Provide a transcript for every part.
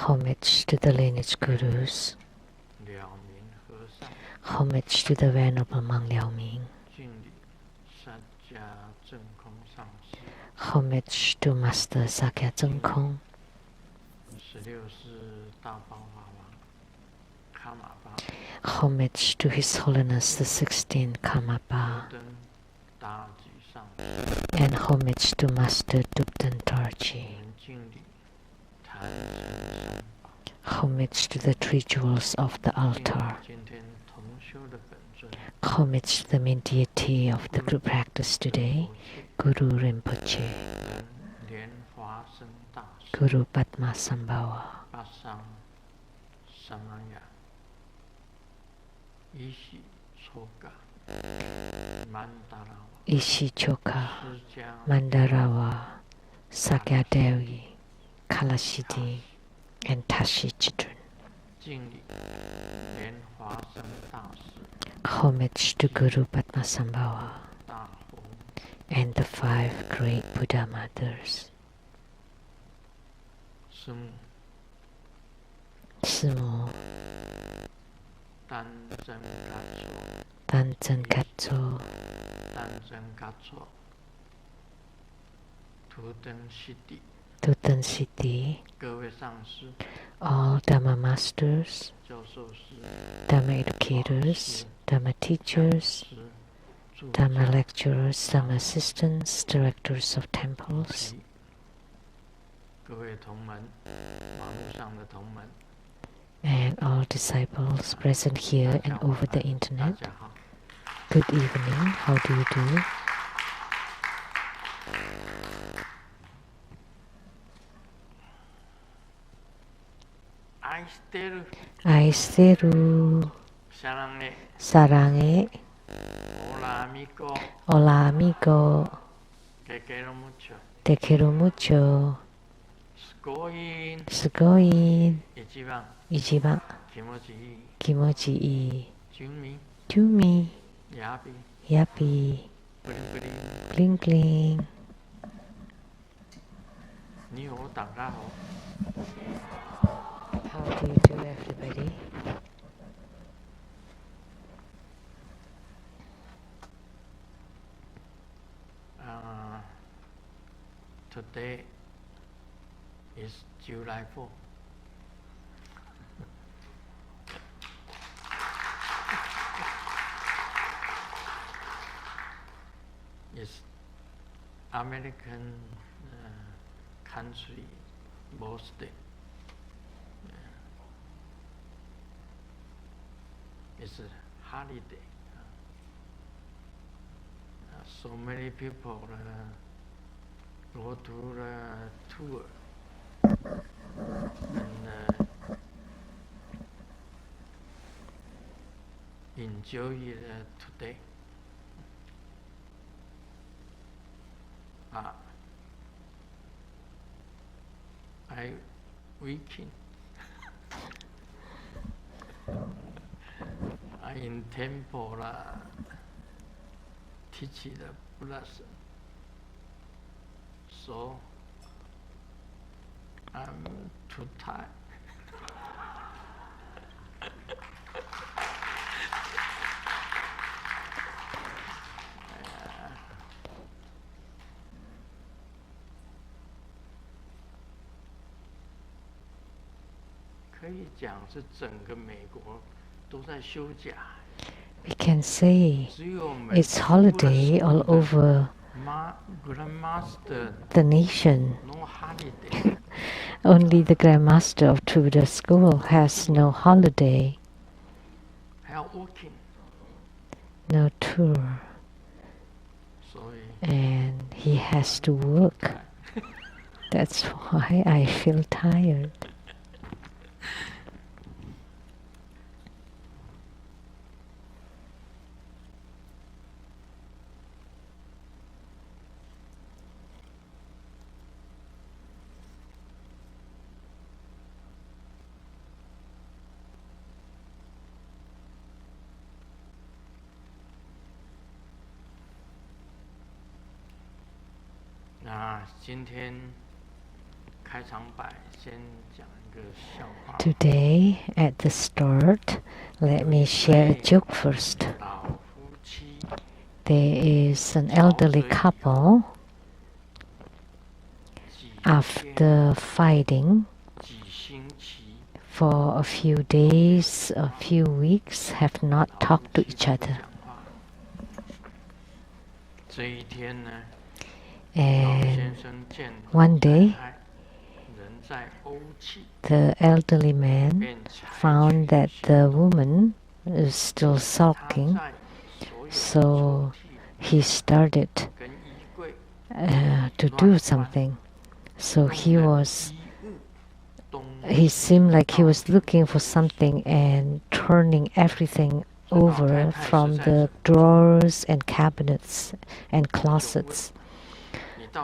Homage to the lineage gurus. Homage to the Venerable Monk Liao Ming. Homage to Master Sakya Zeng Kong. Homage to His Holiness the 16th Karmapa. And homage to Master Dubden Dorji. Homage to the three jewels of the altar. Homage to the main deity of the group practice today, Guru Rinpoche, Guru Padmasambhava, Ishichoka, Mandarawa, Sakyadevi, Kalashidi, and Tashi children. Homage to Guru Padmasambhava and the 5 great Buddha mothers. Sumo, Danzen Katso, Tuten Siddhi, all Dhamma masters, Dhamma educators, Dhamma teachers, Dhamma lecturers, Dhamma assistants, directors of temples, and all disciples present here and over the internet. Good evening, how do you do? Aisteru, Sarange, Hola amigo, te quiero mucho, Sugoin, Ichiban, Kimochi ii, Jumi, Yappy, Bling Bling. How do you do, everybody? Today is July 4. It's American country birthday. It's a holiday. So many people go to the tour and enjoy it today. Weekend. I in temple teach the lesson. So I'm too tired. We can say it's holiday all over the nation. Only the Grandmaster of True Buddha School has no holiday, no tour, and he has to work. That's why I feel tired. Today, at the start, let me share a joke first. There is an elderly couple. After fighting for a few days, a few weeks, have not talked to each other. And one day, the elderly man found that the woman is still sulking, so he started to do something. So he seemed like he was looking for something and turning everything over from the drawers and cabinets and closets.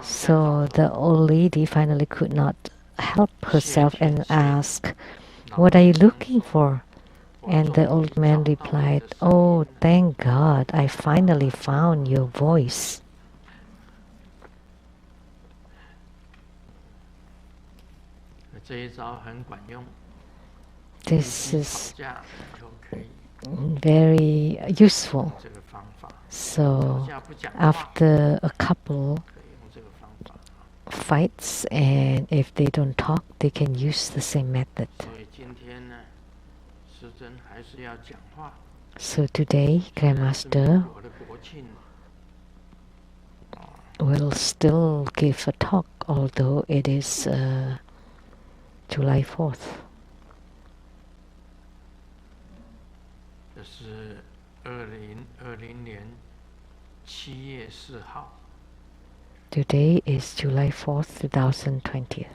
So the old lady finally could not help herself and asked, "What are you looking for?" And the old man replied, "Oh, thank God, I finally found your voice." This is very useful. So after a couple fights, and if they don't talk, they can use the same method. So today, Grandmaster will still give a talk, although it is July 4th. Today is July 4th, 2020.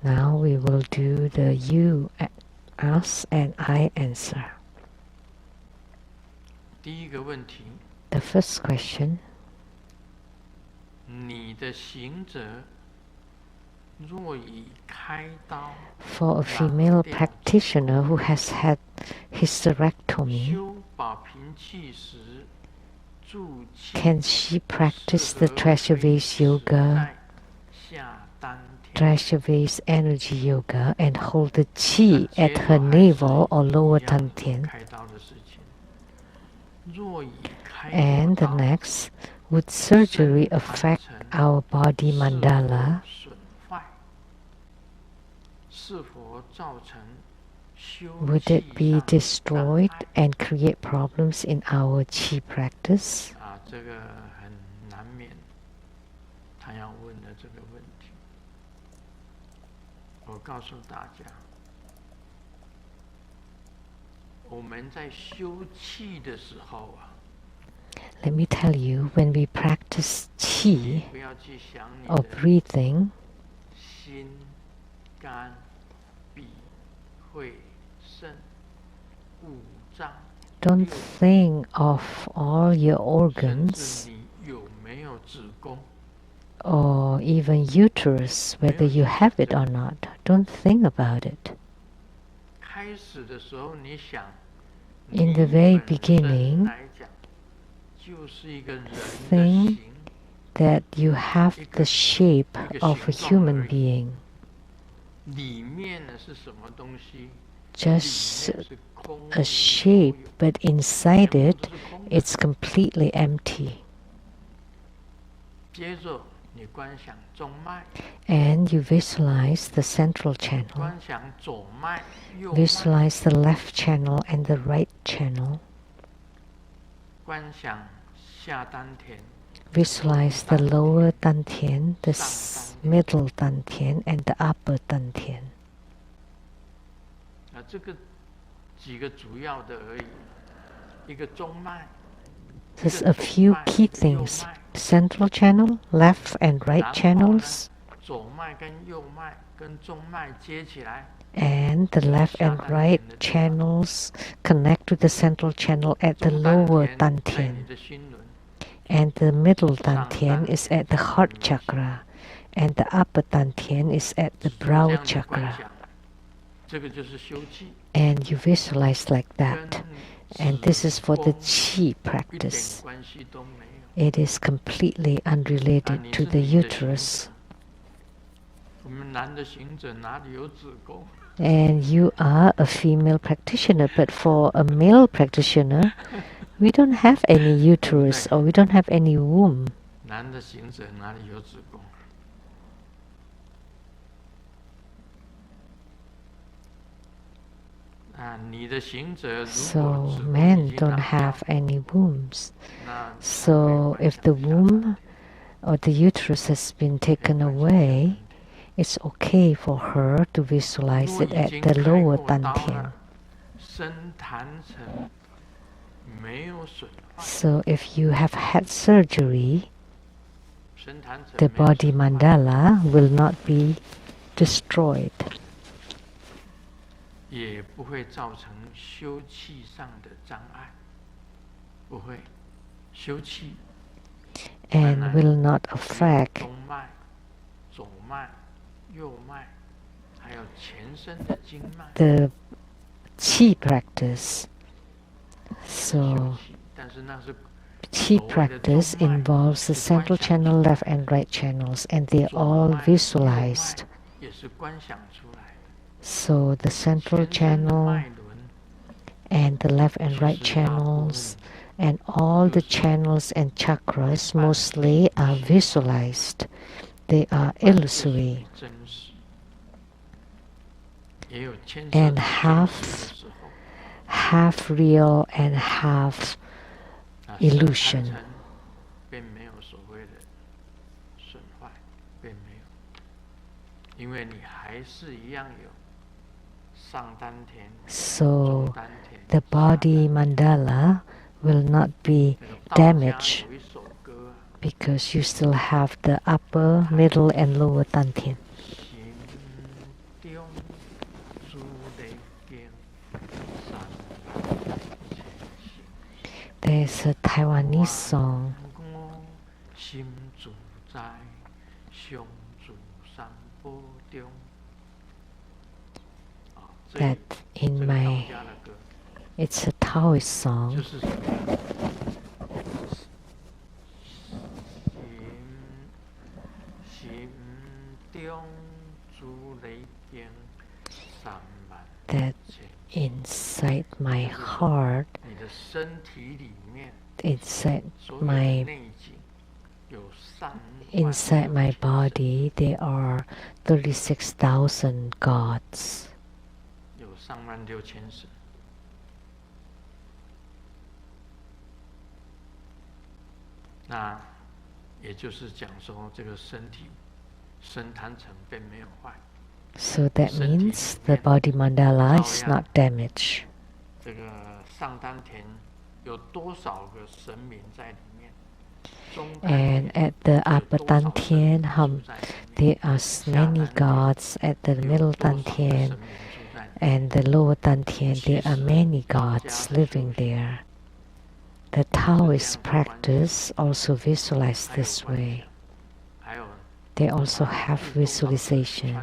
Now we will do the you ask and I answer. The first question. For a female practitioner who has had hysterectomy, can she practice the treasure vase yoga, treasure vase energy yoga, and hold the chi at her navel or lower dantian? And the next, would surgery affect our body mandala? Would it be destroyed and create problems in our chi practice? Let me tell you, when we practice qi or breathing, don't think of all your organs or even uterus, whether you have it or not. Don't think about it. In the very beginning, think that you have the shape of a human being. Just a shape, but inside it, it's completely empty. And you visualize the central channel. Visualize the left channel and the right channel. Visualize the lower dantian, the middle dantian, and the upper dantian. There's a few key things. Central channel, left and right channels, and the left and right channels connect to the central channel at the lower dantian, and the middle dantian is at the heart chakra, and the upper dantian is at the brow chakra. And you visualize like that, and this is for the qi practice. it is completely unrelated to the uterus. And you are a female practitioner, but for a male practitioner, we don't have any uterus or we don't have any womb. So men don't have any wombs. So if the womb or the uterus has been taken away, it's okay for her to visualize it at the lower dantian. So if you have had surgery, the body mandala will not be destroyed. And will not affect the qi practice. So qi practice involves the central channel, left and right channels, and they are all visualized. So the central channel and the left and right channels and all the channels and chakras mostly are visualized. They are illusory and half real and half illusion. So the body mandala will not be damaged because you still have the upper, middle and lower dantian. There's a Taiwanese song that in my, it's a Taoist song. That inside my heart, inside my body, there are 36,000 gods. So that means the body mandala is not damaged. And at the upper dantian, there are many gods. At the middle dantian and the lower dantian, there are many gods living there. The Taoist practice also visualize this way. They also have visualization.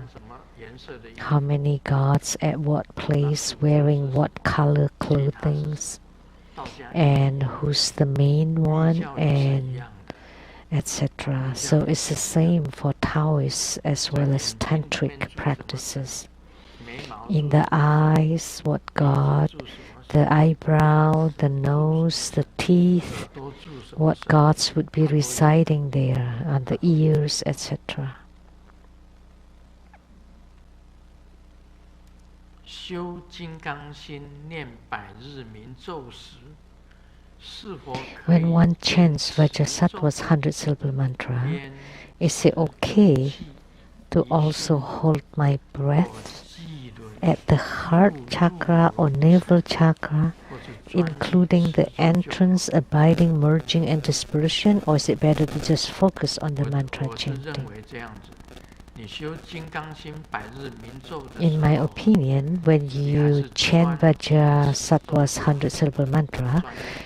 How many gods at what place, wearing what color clothing, and who's the main one, and etc. So it's the same for Taoists as well as tantric practices. In the eyes, what god, the eyebrow, the nose, the teeth, what gods would be residing there, on the ears, etc. When one chants Vajrasattva's 100-syllable mantra, is it okay to also hold my breath at the heart chakra or navel chakra, including the entrance, abiding, merging and dispersion, or is it better to just focus on the mantra chanting? In my opinion, when you chant Vajrasattva's 100-syllable mantra,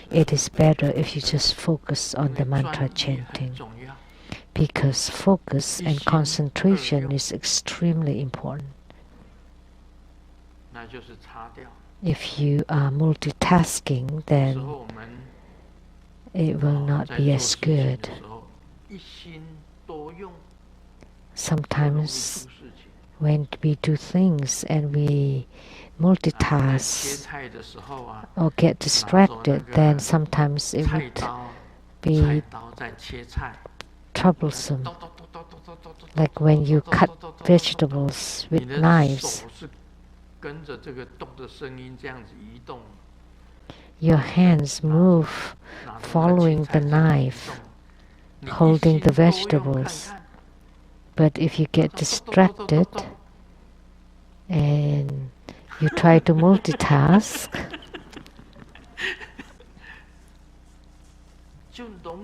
it is better if you just focus on the mantra chanting, because focus and concentration is extremely important. If you are multitasking, then it will not be as good. 一心多用， Sometimes when we do things and we multitask or get distracted, then sometimes it would be troublesome. Like when you cut vegetables with knives, your hands move following the knife, holding the vegetables. But if you get distracted and you try to multitask,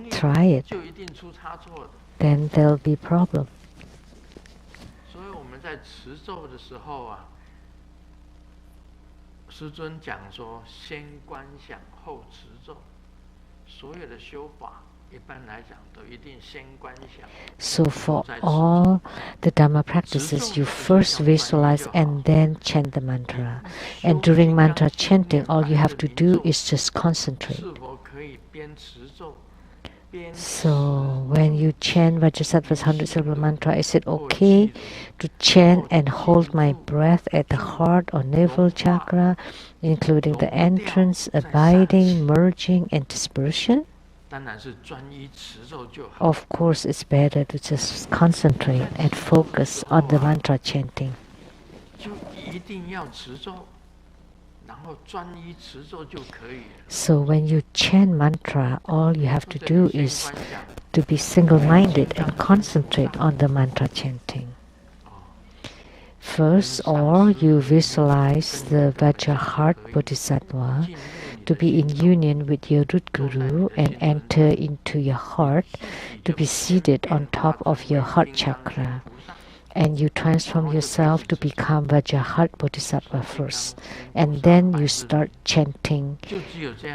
try it, then there'll be problem. 所以我们在持咒的时候啊，师尊讲说，先观想后持咒，所有的修法一般来讲都一定先观想。 So for all the Dhamma practices, you first visualize and then chant the mantra. And during mantra chanting, all you have to do is just concentrate. 是否可以边持咒 So when you chant Vajrasattva's 100 syllable mantra, is it okay to chant and hold my breath at the heart or navel chakra, including the entrance, abiding, merging, and dispersion? 当然是专一持咒就好。 Of course, it's better to just concentrate and focus on the mantra chanting. 就一定要持咒，然后专一持咒就可以了。 So when you chant mantra, all you have to do is to be single-minded and concentrate on the mantra chanting. First, or you visualize the Vajraheart Bodhisattva to be in union with your root guru and enter into your heart to be seated on top of your heart chakra. And you transform yourself to become Vajraheart Bodhisattva first. And then you start chanting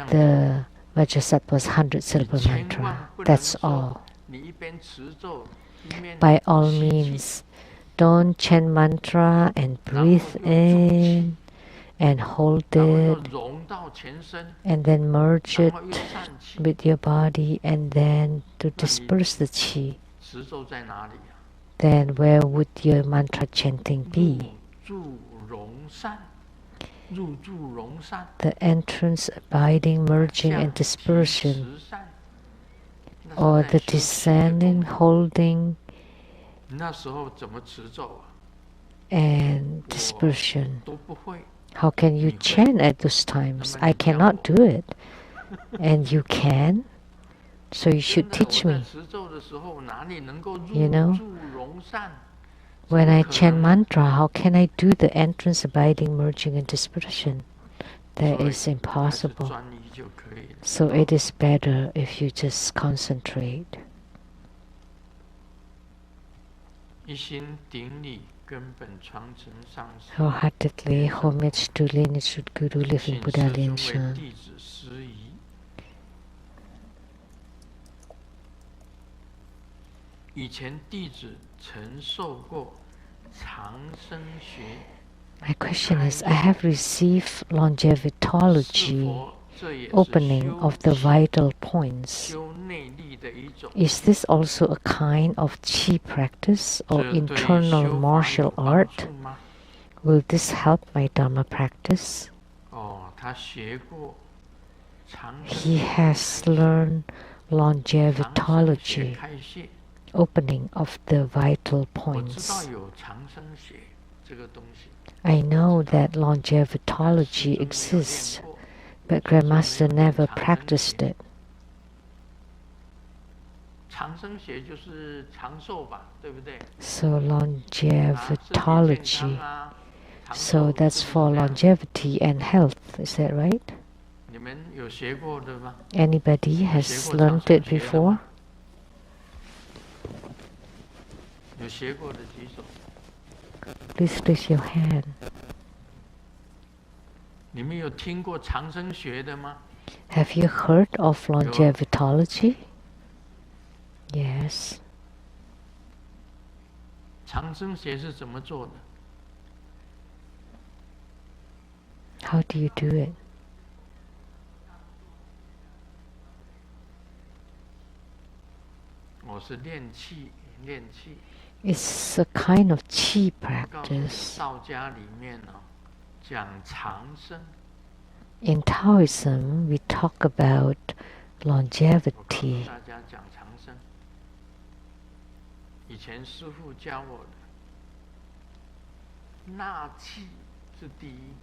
the Vajrasattva's 100 syllable mantra. That's all. 你一边持咒，一面 By all means, don't chant mantra and breathe in and hold 然后又 it 融到全身， and then merge 然 it 后又散气。 with your body and then to disperse the qi. 持咒在哪里啊？ Then where would your mantra chanting be? 入住融散，入住融散， The entrance, abiding, merging, and 向其 dispersion, 持散。那是 or 在 the 修持的 descending, 功夫。 holding, 那时候怎么持咒啊？ and dispersion. 都不会。 How can you chant at those times? I cannot do it. And you can? So you should 真的， teach 我在 me. 持咒的时候，哪里能够 You know, 入住融散？ When 怎么 I 可 chant 能？ mantra, how can I do the entrance, abiding, merging, and dispersion? That 所以 is 还是 impossible. 专一就可以了。 So it is better if you just concentrate. 一心顶礼根本传承上师， Wholeheartedly homage to lineage of Guru, living 请 Buddha 师尊为 Linshan. 弟子师仪。以前弟子曾受过长生学， My question is, I have received 是 longevitology, 否这也是 opening 修 of the 气 vital points. 修内力的一种？ Is this also a kind of qi practice or 这对 internal 修法 martial 有帮 art? 助吗？ Will this help my Dharma practice? 哦，他学过长生 He 学 has learned 长生学 longevitology, 开泄。 opening of the vital 我知道 points. 有长生学这个东西， I know that 但 longevitology 师尊没有 exists, 练过， but 师尊 Grandmaster 没有练 never 长生 practiced 学。 it. 长生学就是长寿吧，对不对？ So 啊，身体健康 longevitology. 啊，长 So 寿 that's 是不 for 是这样？ longevity and health. Is that right? 你们有学过的吗？ Anybody 有 has 学过长 learned 生 it 学的 before? 吗？有学过的举手。 Please raise your hand. 你们有听过长生学的吗？ Have you heard of longevitology? Yes. 长生学是怎么做的？ How do you do it? 是练气，练气。 It's a kind of qi practice. 道家里面呢，讲长生。In Taoism, we talk about longevity. 大家讲长生。以前师父教我的，纳气是第一。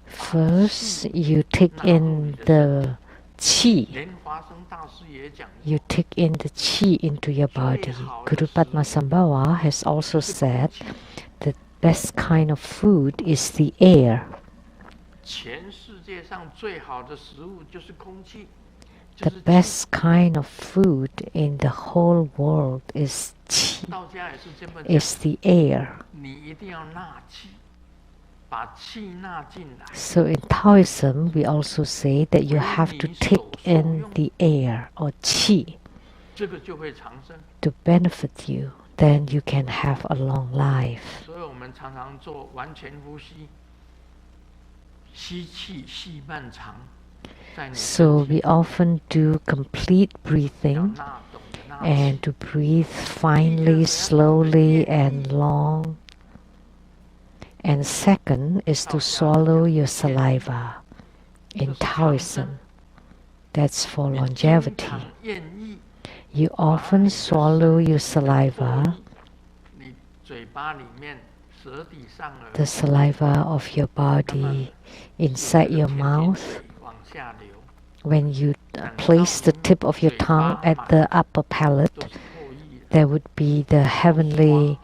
First, you take in the qi. 连华生大师也讲， You take in the qi into your body. Guru Padmasambhava has also said the best kind of food is the air. 全世界上最好的食物就是空气。 The best kind of food in the whole world is qi, 道家也是这么讲， is the air. 你一定要纳气，把气纳进来。 So in Taoism, we also say that you have to take in the air or qi 这个就会长生。 to benefit you. Then you can have a long life. 所以我们常常做完全呼吸，吸气细半长。 So we often do complete breathing and to breathe finely, slowly and long. And second is to swallow your saliva in Taoism. That's for longevity. You often swallow your saliva, the saliva of your body inside your mouth. When you place the tip of your tongue at the upper palate, there would be the heavenly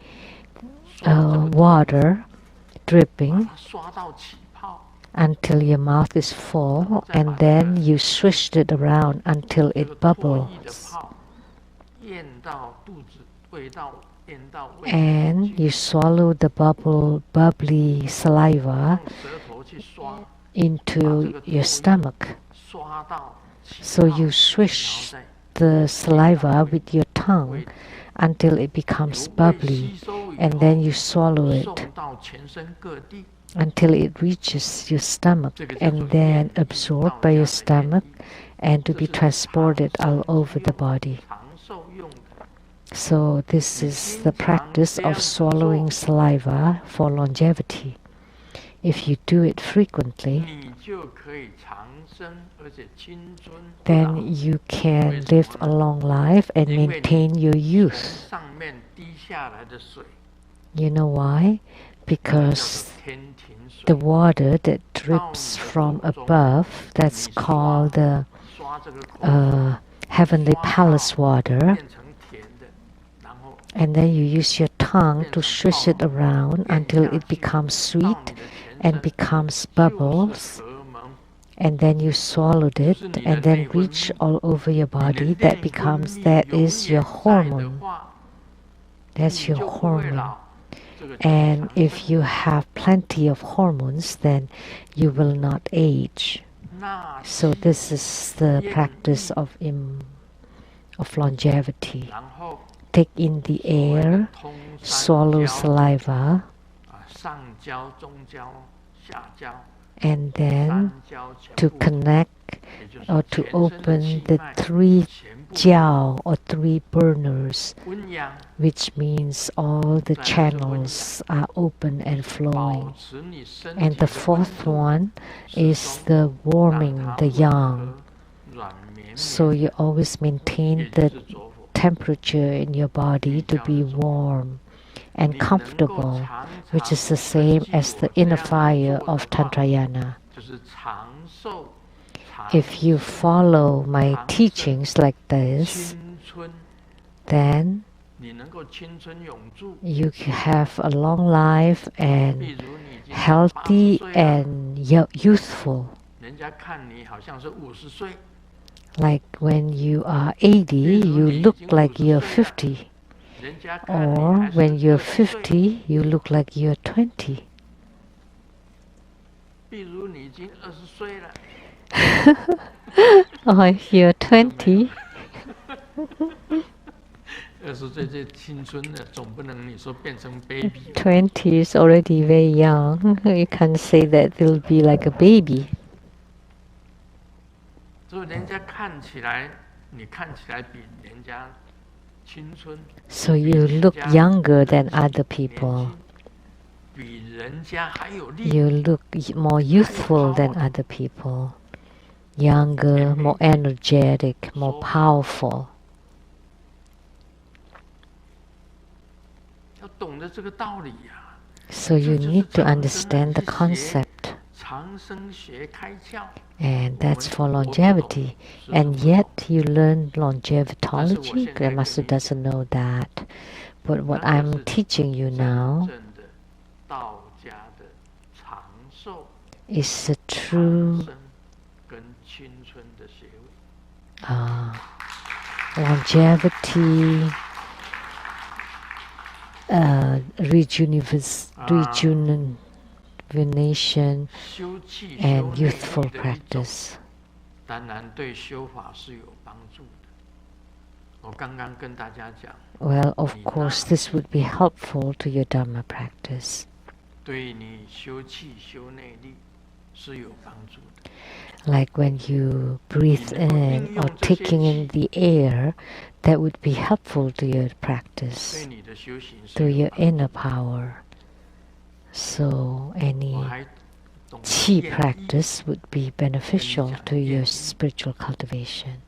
water dripping until your mouth is full, and then you swish it around until it bubbles. And you swallow the bubbly saliva into your stomach. So you swish the saliva with your tongue until it becomes bubbly, and then you swallow it until it reaches your stomach and then absorbed by your stomach and to be transported all over the body. So this is the practice of swallowing saliva for longevity. If you do it frequently, then you can live a long life and maintain your youth. You know why? Because the water that drips from above, that's called the heavenly palace water, and then you use your tongue to swish it around until it becomes sweet and becomes bubbles, and then you swallowed it and then reach all over your body. That is your hormone. That's your hormone. And if you have plenty of hormones, then you will not age. So this is the practice of longevity. Take in the air, swallow saliva, and then to connect or to open the three jiao or three burners, which means all the channels are open and flowing. And the fourth one is the warming, the yang. So you always maintain the temperature in your body to be warm and comfortable, which is the same as the inner fire of Tantrayana. If you follow my teachings like this, then you have a long life and healthy and youthful. Like when you are 80, you look like you're 50. Or when you're 50, you look like you're 20. Or if you're 20, 20 is already very young. You can't say that they'll be like a baby. 所以人家看起来，你看起来比人家 So you look younger than other people. You look more youthful than other people. Younger, more energetic, more powerful. So you need to understand the concept. And that's for longevity. And yet you learn longevitology. Grandmaster doesn't know that. But what I'm teaching you now is the true longevity, rejuvenation, and youthful practice. Well, of course, this would be helpful to your Dharma practice. Like when you breathe in or taking in the air, that would be helpful to your practice, to your inner power. So any qi practice would be beneficial to your spiritual cultivation.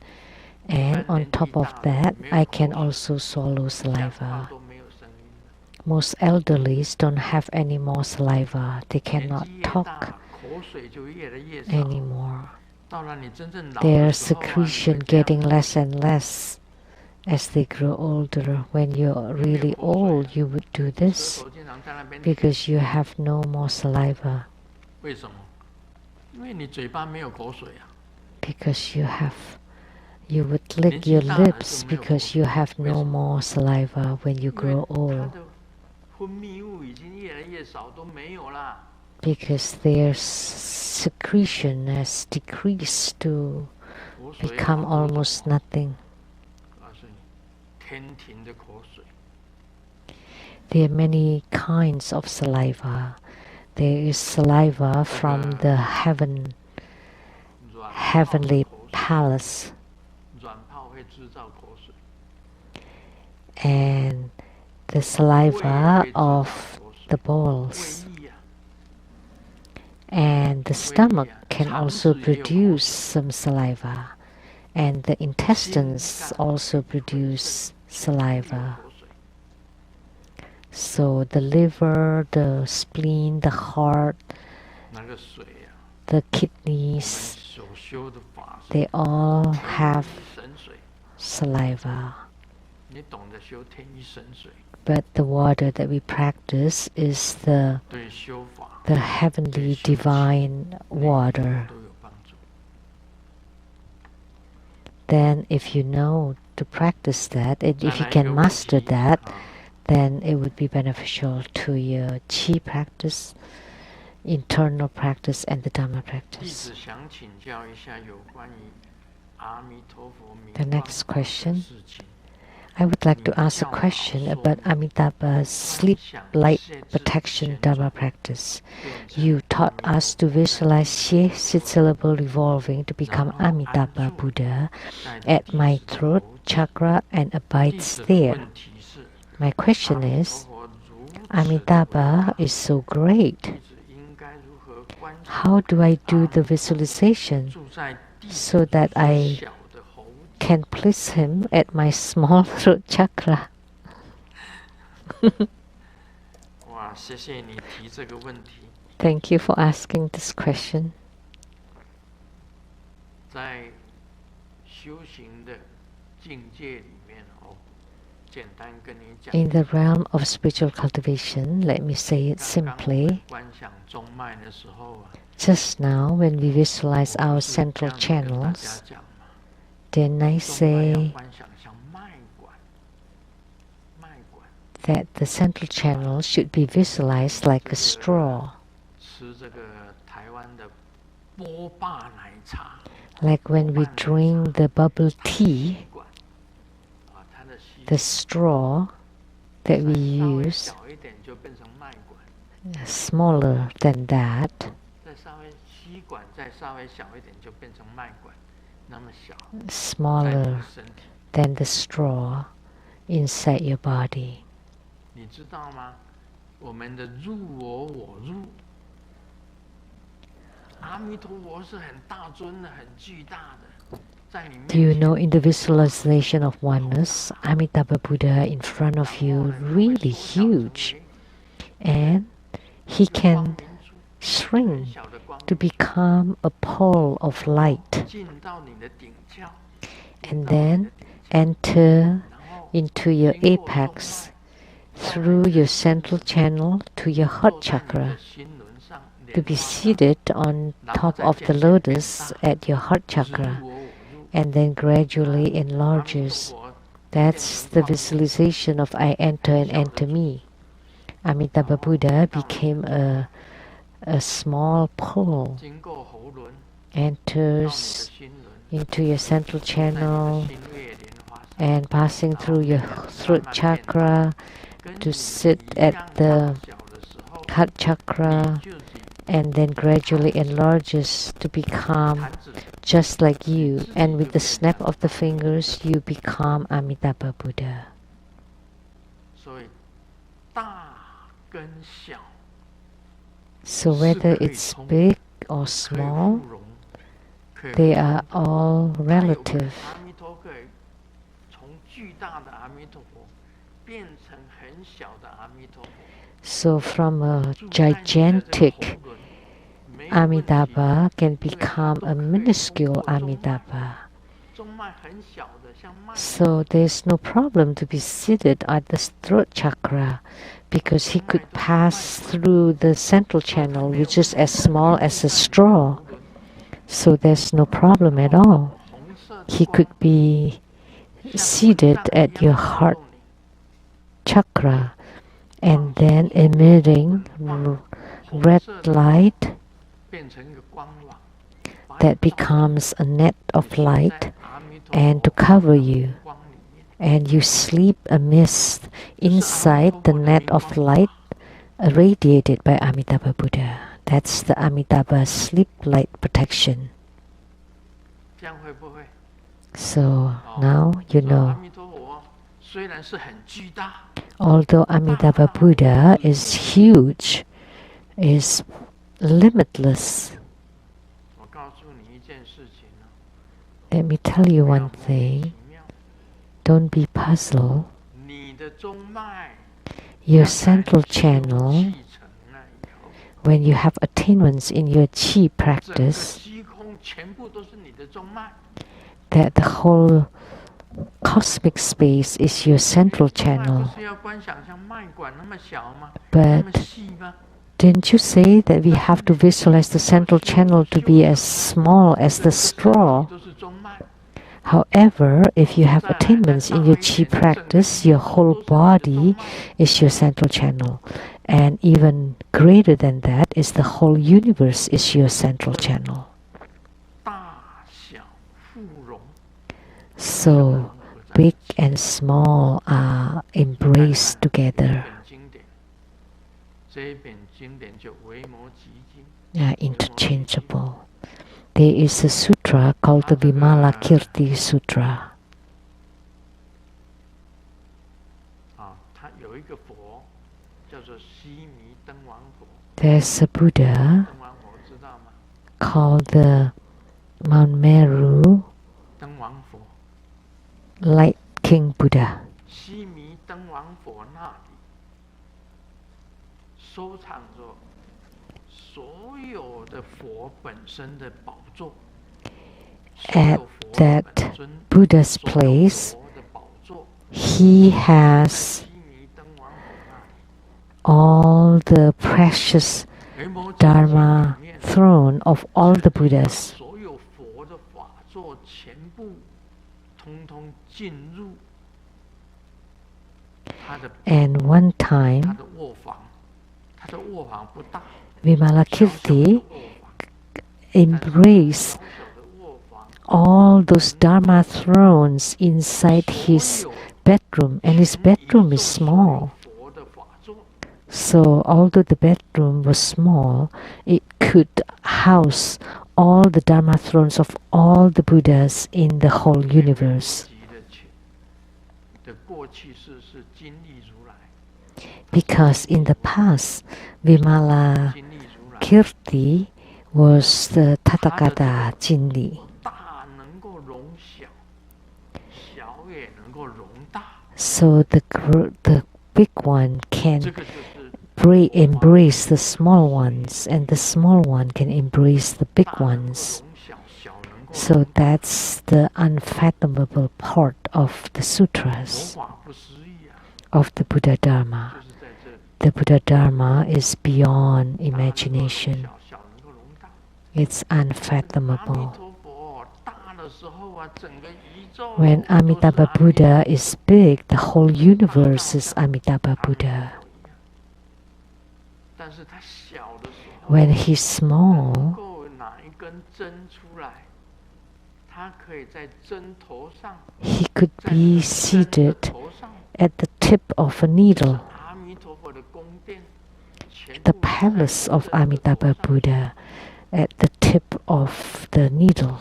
And on top of that, I can also swallow saliva. Most elderlies don't have any more saliva. They cannot talk anymore. Their secretion getting less and less as they grow older. When you're really old, you would do this because you have no more saliva. Because you would lick your lips because you have no more saliva when you grow old. Because their secretion has decreased to become almost nothing. There are many kinds of saliva. There is saliva from the heavenly palace. And the saliva of the balls. And the stomach can also produce some saliva. And the intestines also produce saliva. So the liver, the spleen, the heart, the kidneys, they all have saliva. But the water that we practice is the heavenly divine water. Then if you know to practice that, and if you can master that, then it would be beneficial to your qi practice, internal practice, and the Dhamma practice. The next question. I would like to ask a question about Amitabha's sleep light protection Dhamma practice. You taught us to visualize Xie six-syllable revolving to become Amitabha Buddha at my throat chakra and abides there. My question is, Amitabha is so great. How do I do the visualization so that I can place him at my small throat chakra? Thank you for asking this question. In the realm of spiritual cultivation, let me say it simply. Just now, when we visualize our central channels, then I say that the central channel should be visualized like a straw. Like when we drink the bubble tea, the straw that we use, smaller than that, smaller than the straw, inside your body. 你知道吗？我们的入我我入，阿弥陀佛是很大尊的、很巨大的，在你面 Do you 前。 know in the visualization of oneness, Amitabha Buddha in front of you really huge, and he can shrink to become a pole of light 进到你的顶窍， and then enter into your apex through your central channel to your heart chakra, to be seated on top of the lotus at your heart chakra, and then gradually enlarges. That's the visualization of I enter and enter me. Amitabha Buddha became a small pole, 经过喉轮， enters 心轮， into your central 在你的 channel 心月莲花上， and passing through your throat chakra 跟你 to 一 sit 样 at the 大小的时候， heart chakra, 就是 and then gradually enlarges to become 坛子 just like you, and with the snap of the fingers you become Amitabha Buddha. 所以大跟小 So whether it's big or 可以 small, 互融，可以 they 互 are 通。 all 它有可能 relative. 阿弥陀可以从巨大的阿弥陀佛变成很小的阿弥陀佛。 So from a 住在你的这个 gigantic 喉轮，没有问题。 Amitabha can become a minuscule Amitabha. 中脉很小的，像麦。 So there's no problem to be seated at the throat chakra, because he could pass through the central channel, which is as small as a straw. So there's no problem at all. 红色的 He 光 could be 像 seated 蚊帐一 at 样 your 的 heart 照动你。 chakra and then emitting 红 red 色的 light 变成一个光网，把你 that 罩 becomes a net of 在 light 阿弥陀 and to 佛 cover you, 光里面。 and you sleep amidst inside the net of light irradiated by Amitabha Buddha. That's the Amitabha sleep light protection. 这样会不会？ So now you 所以阿 know. 弥陀佛虽然是很巨大， Although Amitabha Buddha is huge, is limitless. 我告诉你一件事情呢， Let me tell you 不要 one 莫名 thing. 其妙， Don't be puzzled. 你的中脉 Your 在 central 修 channel, 气成了以后， when you have attainments in your Qi 整个 practice, 虚空全部都是你的中脉。 that the whole cosmic space is your central 中脉 channel. 不是要观想像脉管那么小吗？ But 那么细吗？ didn't you say that we have to visualize the central channel to be as small as the 整个身体 straw? 都是中脉。 However, if you have attainments in your Qi practice, your whole body is your central channel. And even greater than that is the whole universe is your central channel. 大小互融， So big and small are embraced 这 together, 本经典，这一本经典就维摩诘经。 interchangeable. There is a sutra called the Vimalakirti Sutra. 啊，他有一个佛叫做须弥灯王佛， There's a Buddha 灯王佛知道吗？ called the Mount Meru 灯王佛， Light King Buddha. 须弥灯王佛那里收藏着所有的佛本身的宝座。 At that Buddha's place, he has all the precious Dharma throne of all the Buddhas. 所有佛的法座全部通通进入他的 And one 他 time, 的卧房，他的卧房不大， Vimalakirti 小小的卧房 embraced 小小的卧房 all those Dharma thrones inside his bedroom, and his bedroom is small. 佛的法座， So although the bedroom was small, it could house all the Dharma thrones of all the Buddhas in the whole universe. Because in the past, Vimala Kirti was the Tathagata Jinli. So the big one can embrace the small ones, and the small one can embrace the big ones. So that's the unfathomable part of the sutras of the Buddha Dharma. The Buddha Dharma is beyond imagination. It's unfathomable. When Amitabha Buddha is big, the whole universe is Amitabha Buddha. When he's small, he could be seated at the tip of a needle. The palace of Amitabha Buddha at the tip of the needle,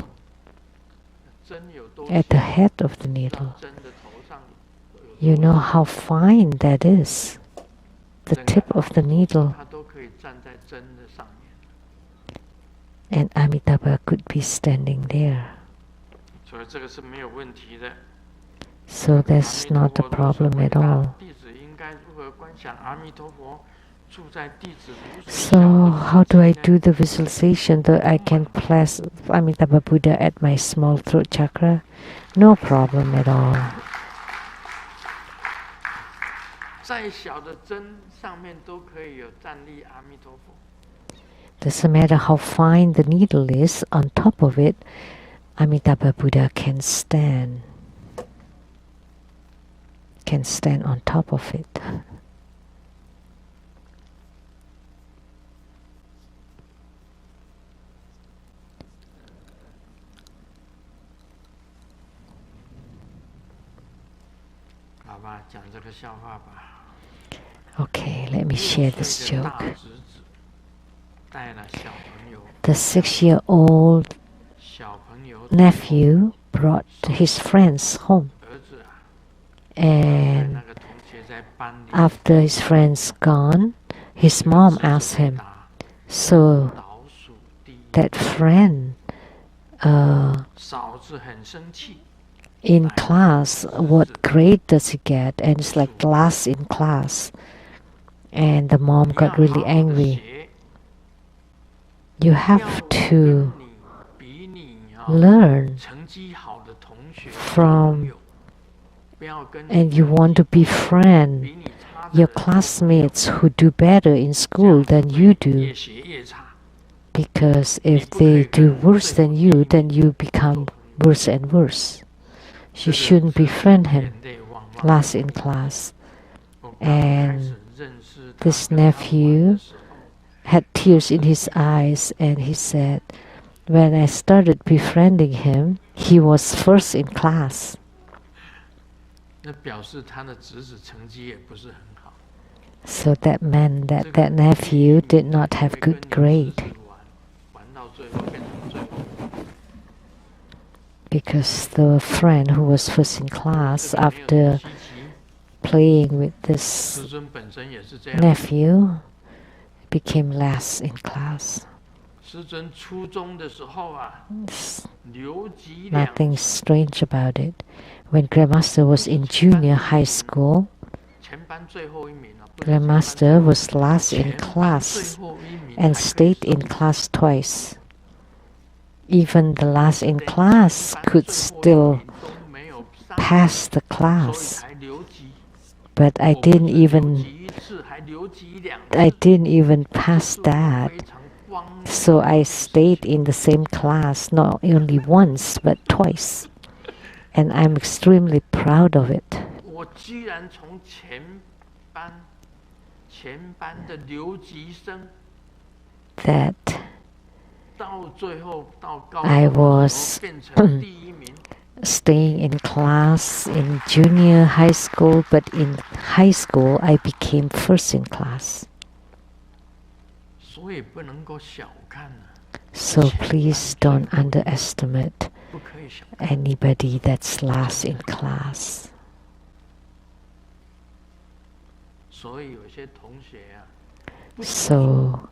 at the head of the needle. You know how fine that is, the tip of the needle. And Amitabha could be standing there. So that's not a problem at all. So how do I do the visualization that I can place Amitabha Buddha at my small throat chakra? No problem at all. Doesn't matter how fine the needle is, on top of it, Amitabha Buddha can stand on top of it. Okay, let me share this joke. The 6-year-old nephew brought his friends home, and after his friends gone, his mom asked him, so that friend in class, what grade does he get? And it's like last in class. And the mom got really angry. You have to learn from, and you want to befriend your classmates who do better in school than you do. Because if they do worse than you, then you become worse and worse. You shouldn't befriend him last in class. And this nephew had tears in his eyes, and he said, when I started befriending him, he was first in class. So that meant that that nephew did not have good grade. Because the friend who was first in class, after playing with this nephew, became last in class. Nothing strange about it. When Grandmaster was in junior high school, Grandmaster was last in class and stayed in class twice. Even the last in class could still pass the class. But I didn't even pass that. So I stayed in the same class not only once but twice. And I'm extremely proud of it. That I was staying in class in junior high school, but in high school I became first in class. So please don't underestimate anybody that's last in class. So,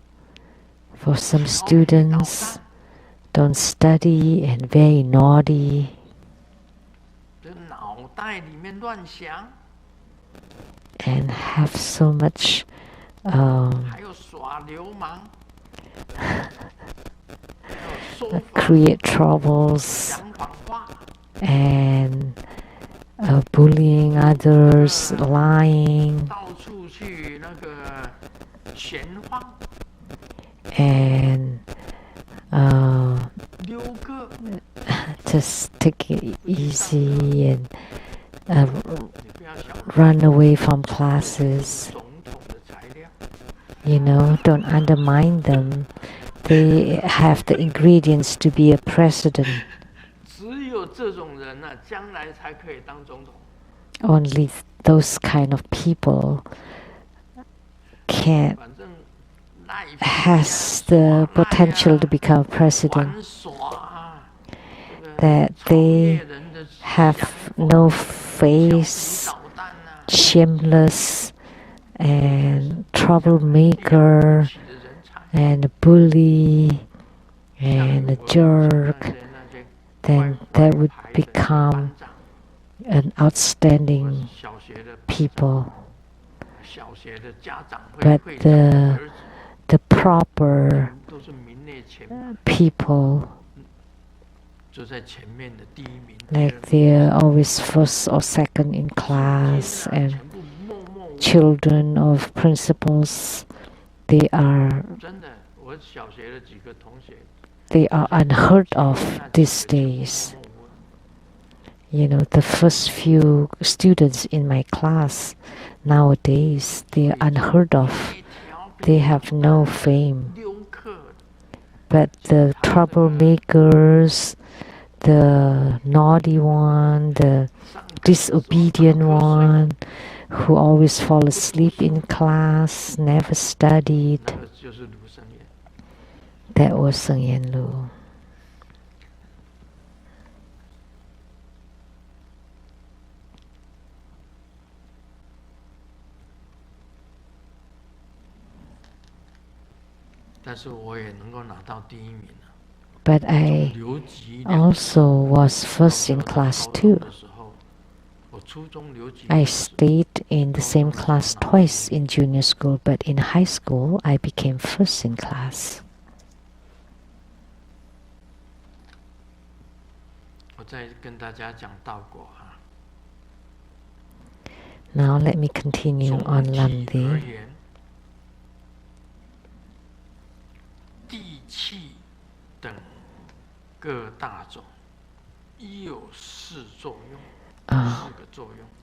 for some students, don't study and very naughty. And have so much create troubles and bullying others, lying, and just take it easy and run away from classes. Don't undermine them. They have the ingredients to be a president. Only those kind of people has the potential to become president. That they have no face, shameless, and troublemaker, and a bully, and a jerk, then that would become an outstanding people. But the proper people, like they're always first or second in class, and children of principals, they are unheard of these days. The first few students in my class nowadays, they are unheard of. They have no fame. But the troublemakers, the naughty one, the disobedient one, who always fall asleep in class, never studied, that was Seng Yen Lu. But I also was first in class too. I stayed in the same class twice in junior school, but in high school I became first in class. Now let me continue on Lamdre.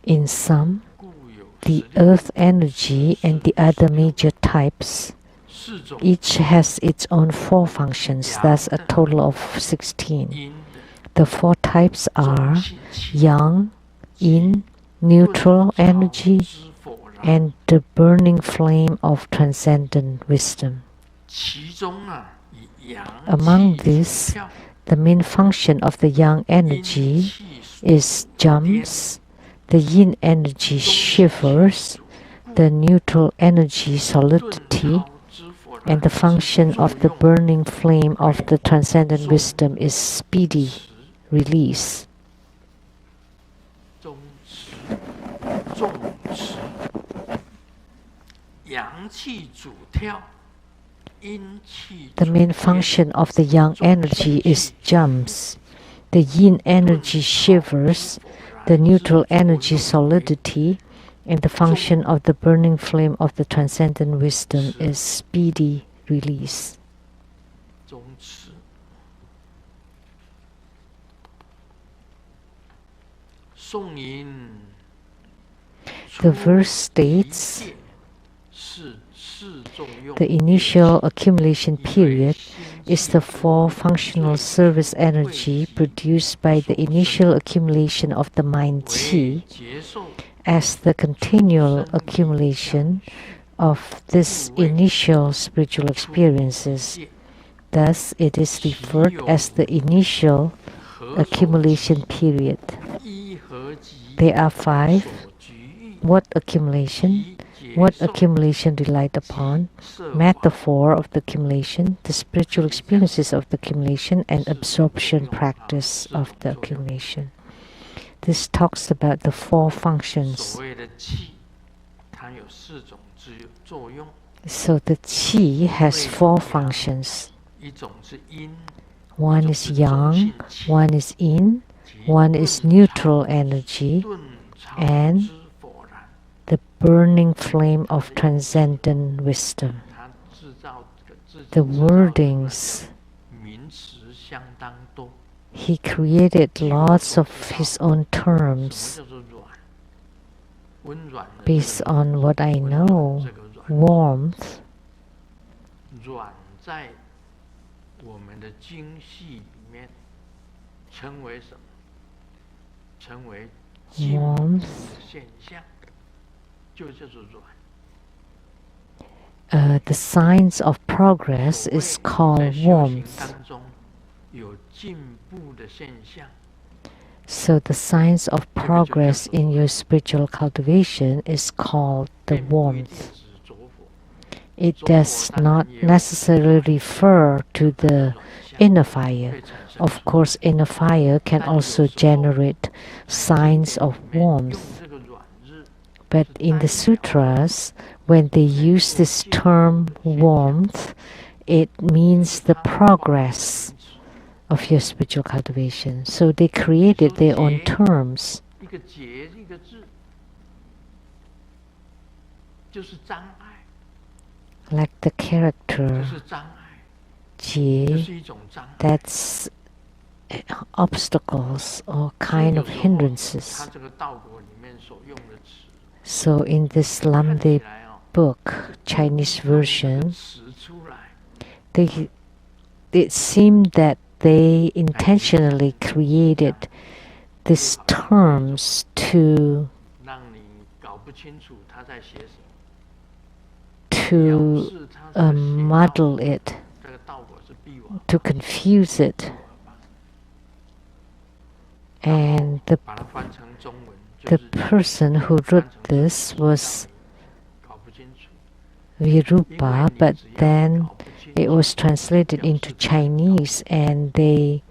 In sum, the earth energy and the other major types, each has its own 4 functions, thus a total of 16. The 4 types are yang, yin, neutral energy, and the burning flame of transcendent wisdom. Among these, the main function of the yang energy is jumps, the yin energy shivers, the neutral energy solidity, and the function of the burning flame of the transcendent wisdom is speedy release. The main function of the yang energy is jumps, the yin energy shivers, the neutral energy solidity, and the function of the burning flame of the transcendent wisdom is speedy release. The verse states, the initial accumulation period is the 4 functional service energy produced by the initial accumulation of the mind qi as the continual accumulation of this initial spiritual experiences. Thus, it is referred as the initial accumulation period. There are 5. What accumulation? What accumulation relied upon? Metaphor of the accumulation, the spiritual experiences of the accumulation, and absorption practice of the accumulation. This talks about the 4 functions. So the qi has 4 functions. One is yang, one is yin, one is neutral energy, and the burning flame of transcendent wisdom. The wordings, he created lots of his own terms based on what I know. Warmth, warmth. The signs of progress is called warmth. So the signs of progress in your spiritual cultivation is called the warmth. It does not necessarily refer to the inner fire. Of course, inner fire can also generate signs of warmth. But in the sutras, when they use this term warmth, it means the progress of your spiritual cultivation. So they created their own terms. Like the character Jie, that's obstacles or kind of hindrances. So in this Lamdre book, Chinese version, it seemed that they intentionally created these terms to muddle it, to confuse it. And the person who wrote this was Virupa, but then it was translated into Chinese, and they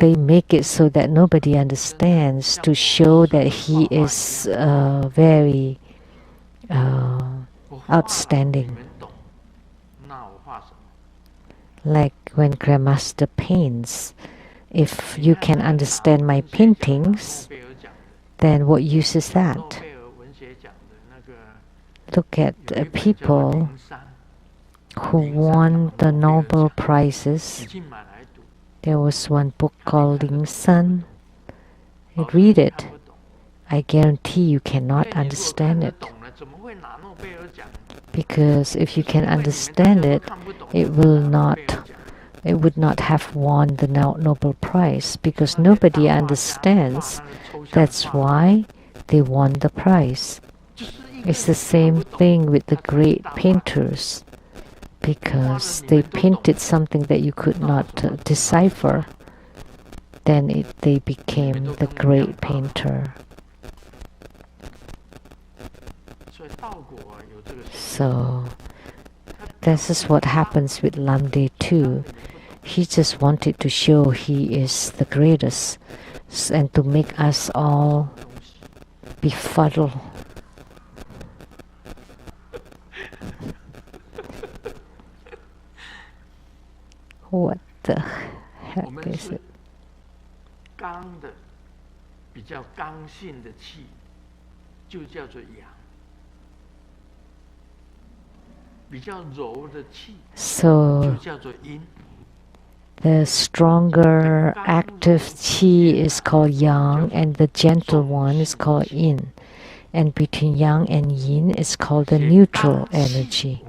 make it so that nobody understands, to show that he is very outstanding. Like when Grandmaster paints, if you can understand my paintings, then what use is that? Look at people who won the Nobel Prizes. There was one book called Ling San. You read it. I guarantee you cannot understand it. Because if you can understand it, it would not have won the Nobel Prize, because nobody understands. That's why they won the prize. It's the same thing with the great painters, because they painted something that you could not decipher. Then they became the great painter. So this is what happens with Lamdre too. He just wanted to show he is the greatest, and to make us all befuddled. What the heck is it? 刚的比较刚性的气就叫做阳，比较柔的气就叫做阴。The stronger active qi is called yang, and the gentle one is called yin. And between yang and yin is called the neutral energy.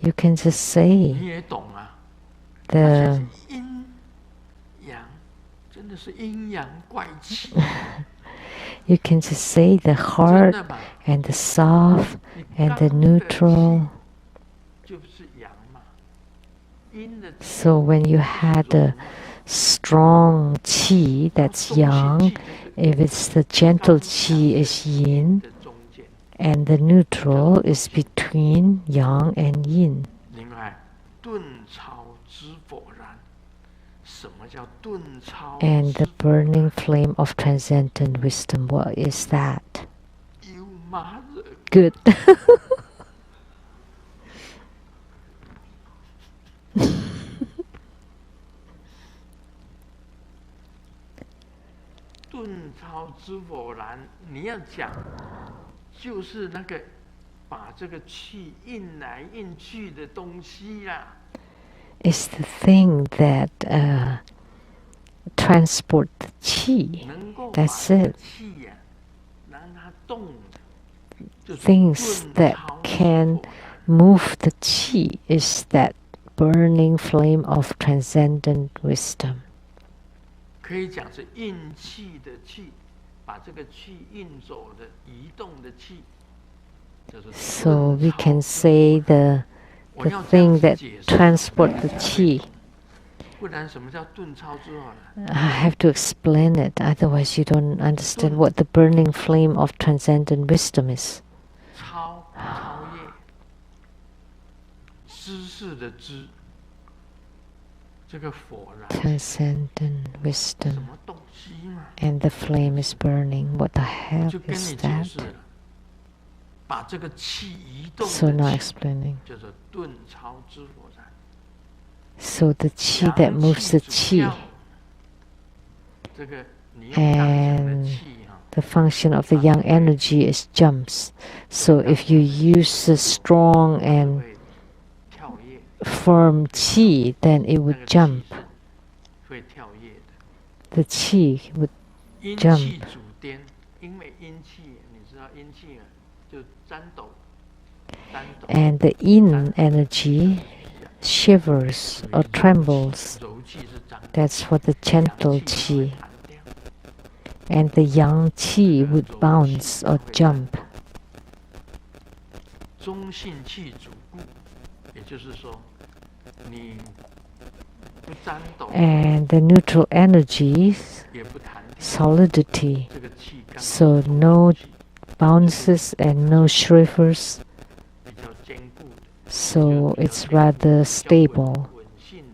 You can just say the you can just say the hard and the soft and the neutral. So when you had a strong qi, that's yang, If it's the gentle qi is yin, 的中间。 and the neutral is between yang and yin. 另外，顿超之否然。什么叫顿超？ And the burning flame of transcendent wisdom, what is that? You mother. Good. 顿超之否然，你要讲，就是那个把这个气印来印去的东西呀、It's the thing that transport the qi. 能够把 That's 这个 it. 气呀、让它动的，就是 Things 顿 that 超之 can 否然。 move the qi is that burning flame of transcendent wisdom. 可以讲是印气的气，把这个气印走的、移动的气，就是 So 顿 we 超 can 之 say 否然。 the 我要这样 thing 子 that 解释， transport the qi. 不然什么叫顿超之否然？ I have to explain it, otherwise you don't understand what the burning flame of transcendent wisdom is. 超越，知识的知，这个否然 Transcendent 什 wisdom. 么东西嘛？ And the flame is burning. What the 我 hell 就跟 is 你解 that? 释了，把这个气移动 So now 的气， explaining. 叫做顿超之否然。 So the qi that moves the 阳气主 qi, 跳，这个你用刚讲的气哈， the function of the yang energy is jumps. So if you use the strong 它 and 会跳跃， firm qi, then it 那 would 个 jump. 气是会跳跃的。 The qi would 阴 jump 气主颠，因为阴气，你知道阴气啊，就颤抖，颤抖。 and the yin energy shivers or trembles. 柔气是张， That's for the 阳 gentle 气会 qi. 弹掉。 And the yang qi would bounce or jump. 中性气主固，也就是说，你不颤抖， And the neutral energies, 也不弹跳， solidity. 这个气刚 So no bounces and no shivers. 比较坚固的， So it's rather 比较 stable, 稳性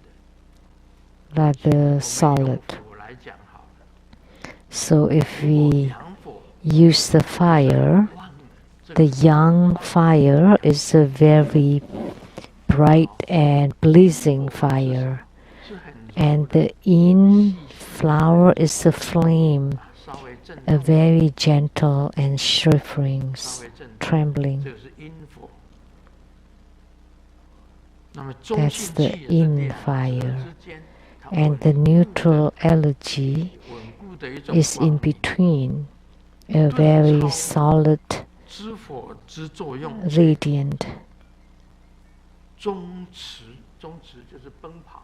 的。 rather 我们用 solid. 火来讲好了， So if 如果 we 阳火 use the fire, 旺的，这 the 个 yang fire is a very bright and blazing fire. 是很 And the yin flower is a flame, 稍微震 a 动， very gentle and shivering, 稍微震动， trembling. 这个是阴火。那么中 That's 性 the 气也是 yin 烈火 fire. 之间，它 And the 稳固的 neutral energy 稳固的一种 is in 光明 between, a very solid, 之火之作用， radiant. 中持，中持就是奔跑。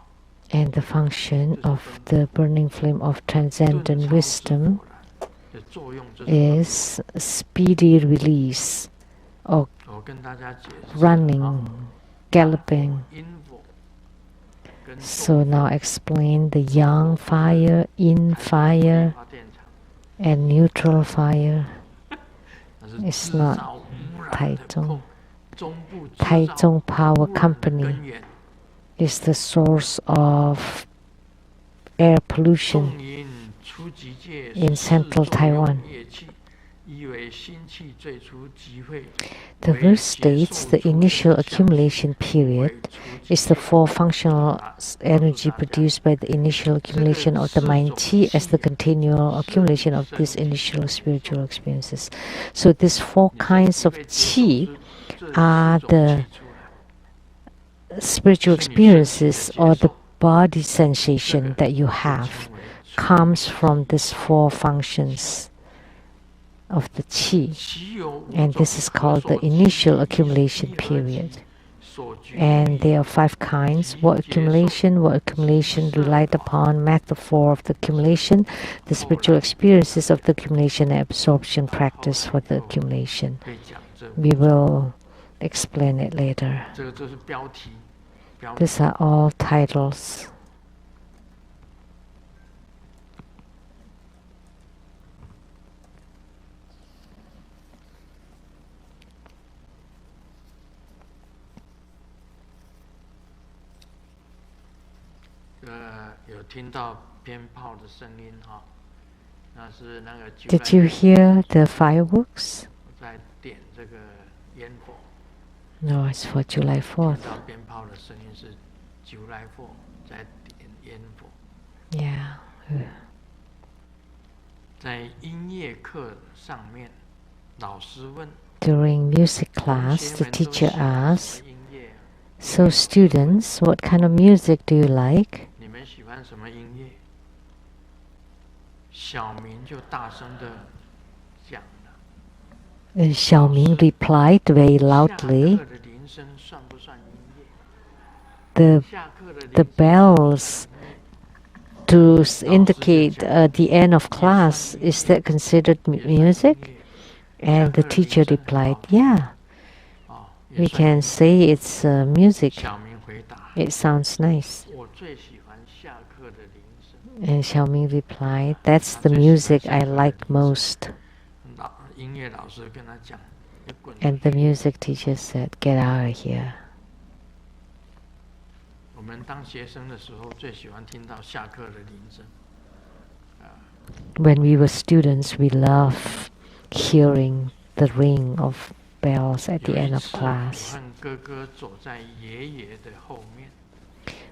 And the function of the burning flame of 顿 transcendent 超之 wisdom 火然的作用就是奔跑。 is speedy release, or 我跟大家解释 running, galloping. 阴火跟 So now explain the yang fire, yin fire, 发电厂， and neutral fire. 那是 It's 制 not 造污染的 Taichung. 中部制造 Taichung Power 污染的 Company 根源 is the source of air pollution 动因初级界 in central 是作用 Taiwan. 业气，意为新气最初集会 The 为 verse 结 states 束 the 诸 initial 现象 accumulation period 为初级 is the 界 four functional 啊 energy 告诉大家 produced by the initial accumulation of the mind qi as the continual accumulation of these initial spiritual experiences. So these four 你 kinds 这 of 被接 qi 受这 are 四种 the 气出来 spiritual 是你身体的 experiences 接 or the 受 body 这 sensation 个 that you 就 have 称为初 comes from these four functions of the qi. 其有五 And 种 this is 可 called the 所积 initial 以 accumulation 一而 period. 及所举 And 意 there are five kinds: what accumulation, relied upon, metaphor of the accumulation, the spiritual experiences of the accumulation, and absorption practice for the accumulation. 可以讲这 We will explain it later. 这个就是标题，标题 These are all titles. 有听到鞭炮的声音哈，那是那个 Did you hear the fireworks? 在点这个烟火。No, it's for July 4th. 听到鞭炮的声音是 July 4在点烟火。Yeah. 在音乐课上面，老师问。During music class, the teacher asked, "So students, what kind of music do you like?" 你们喜欢什么音乐？小明就大声的讲了。Xiaoming replied very loudly. The bells to indicate the end of class, is that considered music? And the teacher replied, "Yeah, we can say it's music. It sounds nice." And Xiaoming replied, "That's the music I like most." And the music teacher said, "Get out of here." When we were students, we loved hearing the ring of bells at the end of class.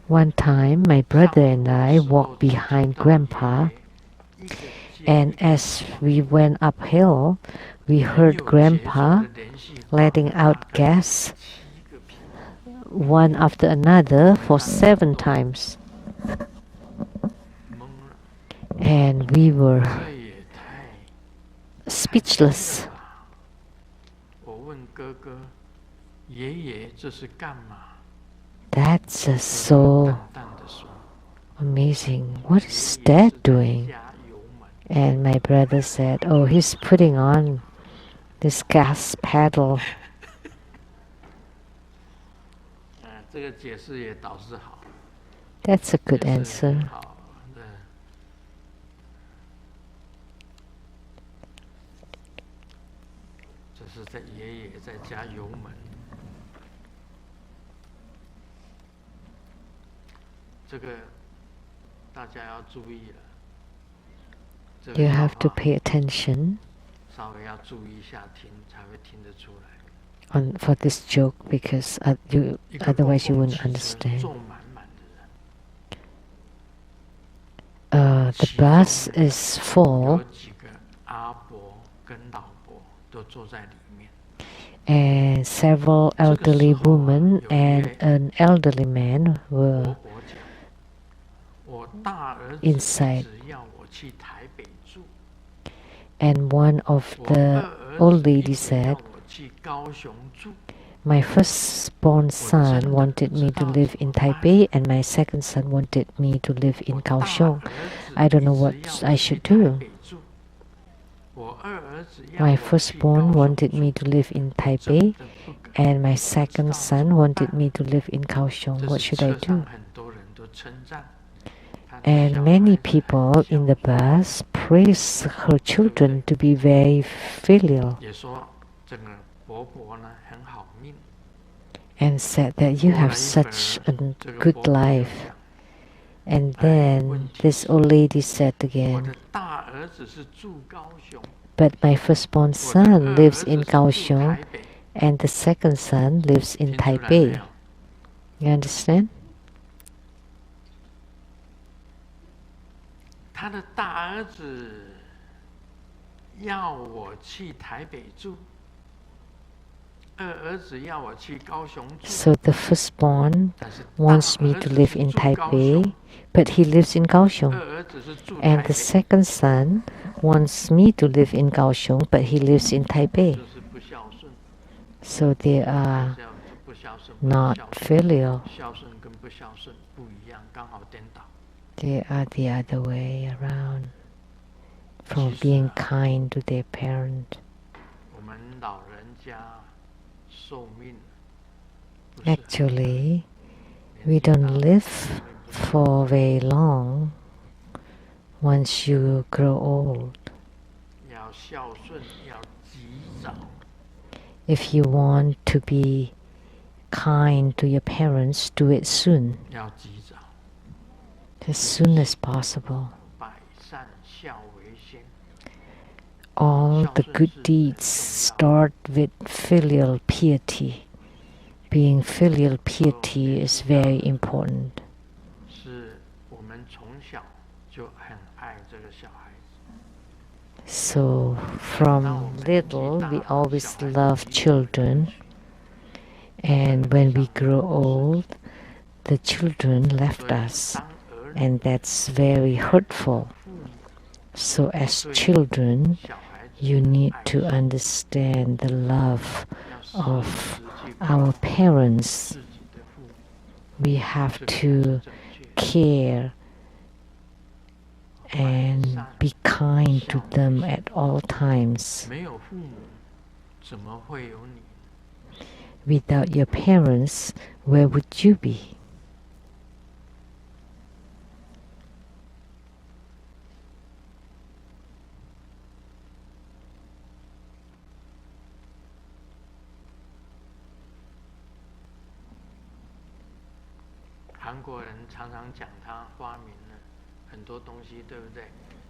One time, my brother and I walked behind Grandpa, and as we went uphill, we heard Grandpa letting out gas one after another for 7 times. And we were speechless. That's so amazing. What is Dad doing? And my brother said, "Oh, he's putting on this gas pedal." That's a good answer. You have to pay attention for this joke because otherwise you wouldn't understand. The bus is full, and several elderly women and an elderly man were inside. And one of the old ladies said, "My firstborn son wanted me to live in Taipei, and my second son wanted me to live in Kaohsiung. I don't know what I should do. My firstborn wanted me to live in Taipei, and my second son wanted me to live in Kaohsiung. What should I do?" And many people in the bus praised her children to be very filial and said that you have such a good life. And then this old lady said again, "But my firstborn son lives in Kaohsiung and the second son lives in Taipei." You understand? 他的大儿子要我去台北住，二儿子要我去高雄住。So the firstborn wants me to live in Taipei, but he lives in Kaohsiung. And the second son wants me to live in Kaohsiung, but he lives in Taipei. So they are not filial. They are the other way around from being kind to their parent. Actually, we don't live for very long once you grow old. If you want to be kind to your parents, do it soon. as soon as possible. All the good deeds start with filial piety. Being filial piety is very important. So from little, we always love children. And when we grow old, the children left us. And that's very hurtful. So as children, you need to understand the love of our parents. We have to care and be kind to them at all times. Without your parents, where would you be?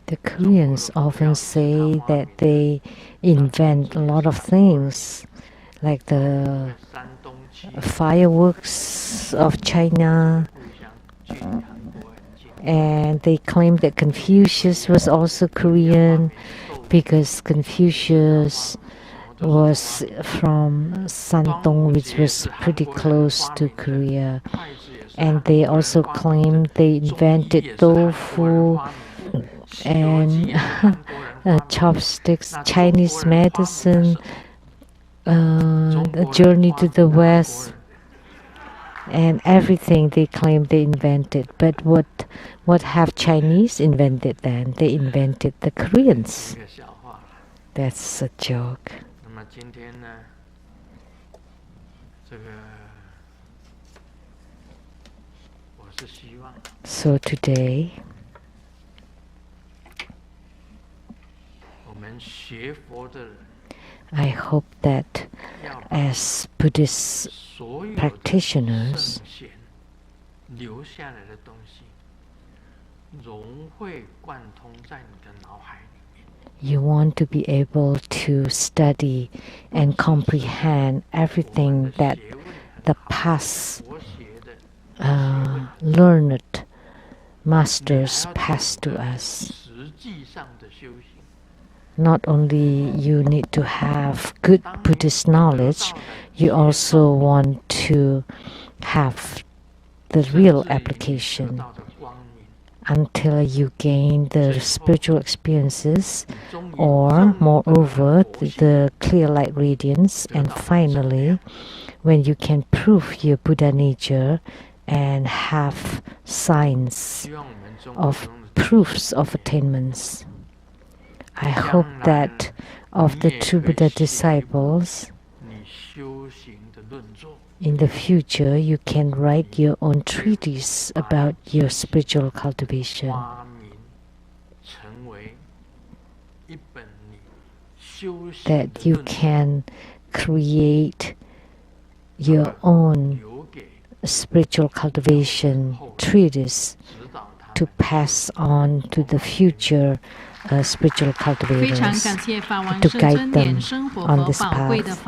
The Koreans often say that they invent a lot of things, like the fireworks of China, and they claim that Confucius was also Korean because Confucius was from Shandong, which was pretty close to Korea. And they also claim they invented tofu and chopsticks, Chinese medicine, the journey to the West, and everything they claim they invented. But what have Chinese invented then? They invented the Koreans. That's a joke. So today, I hope that as Buddhist practitioners, you want to be able to study and comprehend everything that the past learned masters passed to us. Not only you need to have good Buddhist knowledge, you also want to have the real application. Until you gain the spiritual experiences, or moreover, the clear light radiance, and finally, when you can prove your Buddha nature and have signs of proofs of attainments. I hope that of the true Buddha disciples, in the future you can write your own treatise about your spiritual cultivation. That you can create your own spiritual cultivation treatise to pass on to the future spiritual cultivators, to guide them on this path.